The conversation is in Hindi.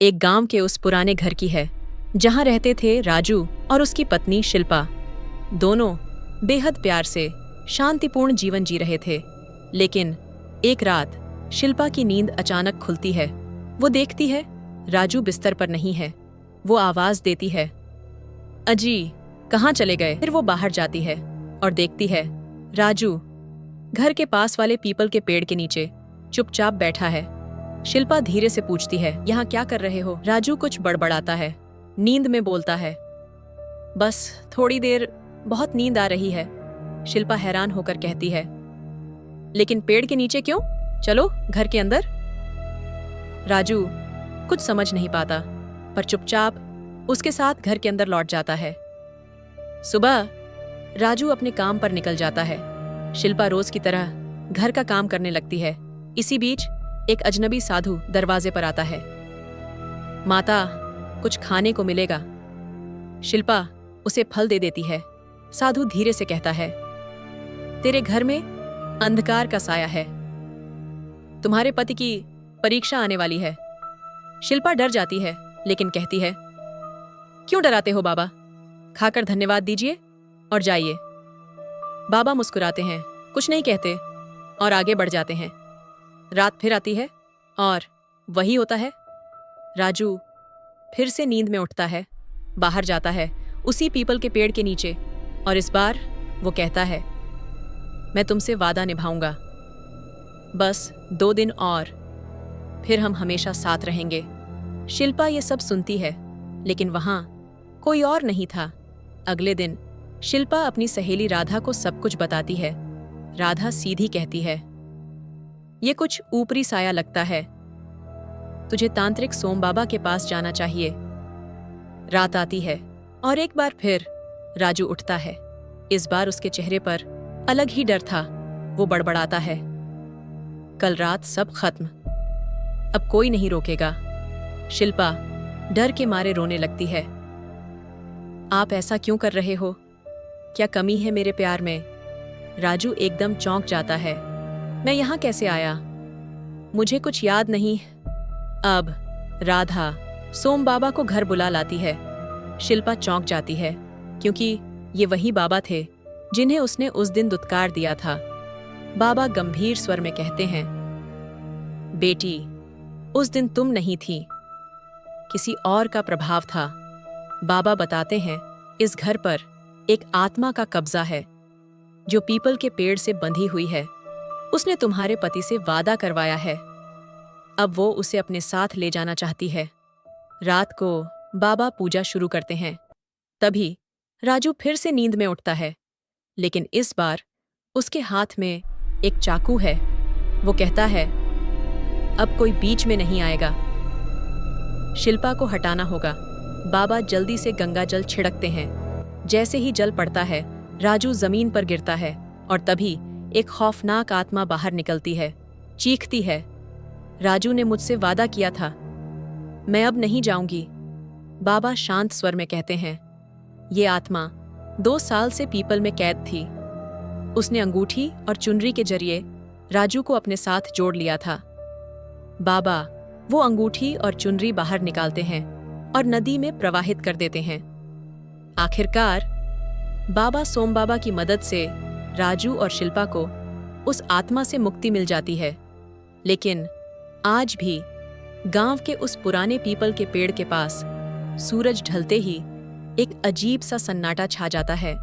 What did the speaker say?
एक गांव के उस पुराने घर की है जहां रहते थे राजू और उसकी पत्नी शिल्पा। दोनों बेहद प्यार से शांतिपूर्ण जीवन जी रहे थे। लेकिन एक रात शिल्पा की नींद अचानक खुलती है। वो देखती है राजू बिस्तर पर नहीं है। वो आवाज देती है, अजी कहाँ चले गए? फिर वो बाहर जाती है और देखती है राजू घर के पास वाले पीपल के पेड़ के नीचे चुपचाप बैठा है। शिल्पा धीरे से पूछती है, यहाँ क्या कर रहे हो? राजू कुछ बड़बड़ाता है, नींद में बोलता है, बस थोड़ी देर, बहुत नींद आ रही है। शिल्पा हैरान होकर कहती है, लेकिन पेड़ के नीचे क्यों? चलो घर के अंदर। राजू कुछ समझ नहीं पाता पर चुपचाप उसके साथ घर के अंदर लौट जाता है। सुबह राजू अपने काम पर निकल जाता है। शिल्पा रोज की तरह घर का काम करने लगती है। इसी बीच एक अजनबी साधु दरवाजे पर आता है। माता, कुछ खाने को मिलेगा? शिल्पा उसे फल दे देती है। साधु धीरे से कहता है, तेरे घर में अंधकार का साया है, तुम्हारे पति की परीक्षा आने वाली है। शिल्पा डर जाती है लेकिन कहती है, क्यों डराते हो बाबा? खाकर धन्यवाद दीजिए और जाइए। बाबा मुस्कुराते हैं, कुछ नहीं कहते और आगे बढ़ जाते हैं। रात फिर आती है और वही होता है। राजू फिर से नींद में उठता है, बाहर जाता है उसी पीपल के पेड़ के नीचे और इस बार वो कहता है, मैं तुमसे वादा निभाऊंगा, बस 2 दिन और, फिर हम हमेशा साथ रहेंगे। शिल्पा ये सब सुनती है लेकिन वहां कोई और नहीं था। अगले दिन शिल्पा अपनी सहेली राधा को सब कुछ बताती है। राधा सीधी कहती है, ये कुछ ऊपरी साया लगता है, तुझे तांत्रिक सोम बाबा के पास जाना चाहिए। रात आती है और एक बार फिर राजू उठता है। इस बार उसके चेहरे पर अलग ही डर था। वो बड़बड़ाता है, कल रात सब खत्म, अब कोई नहीं रोकेगा। शिल्पा डर के मारे रोने लगती है। आप ऐसा क्यों कर रहे हो? क्या कमी है मेरे प्यार में? राजू एकदम चौंक जाता है। मैं यहाँ कैसे आया? मुझे कुछ याद नहीं। अब राधा सोम बाबा को घर बुला लाती है। शिल्पा चौंक जाती है क्योंकि ये वही बाबा थे जिन्हें उसने उस दिन दुत्कार दिया था। बाबा गंभीर स्वर में कहते हैं, बेटी, उस दिन तुम नहीं थी, किसी और का प्रभाव था। बाबा बताते हैं, इस घर पर एक आत्मा का कब्जा है जो पीपल के पेड़ से बंधी हुई है। उसने तुम्हारे पति से वादा करवाया है, अब वो उसे अपने साथ ले जाना चाहती है। रात को बाबा पूजा शुरू करते हैं। तभी राजू फिर से नींद में उठता है लेकिन इस बार उसके हाथ में एक चाकू है। वो कहता है, अब कोई बीच में नहीं आएगा, शिल्पा को हटाना होगा। बाबा जल्दी से गंगा जल छिड़कते हैं। जैसे ही जल पड़ता है राजू जमीन पर गिरता है और तभी एक खौफनाक आत्मा बाहर निकलती है, चीखती है, राजू ने मुझसे वादा किया था, मैं अब नहीं जाऊंगी। बाबा शांत स्वर में कहते हैं, ये आत्मा 2 साल से पीपल में कैद थी। उसने अंगूठी और चुनरी के जरिए राजू को अपने साथ जोड़ लिया था। बाबा वो अंगूठी और चुनरी बाहर निकालते हैं और नदी में प्रवाहित कर देते हैं। आखिरकार बाबा सोम बाबा की मदद से राजू और शिल्पा को उस आत्मा से मुक्ति मिल जाती है। लेकिन आज भी गांव के उस पुराने पीपल के पेड़ के पास सूरज ढलते ही एक अजीब सा सन्नाटा छा जाता है।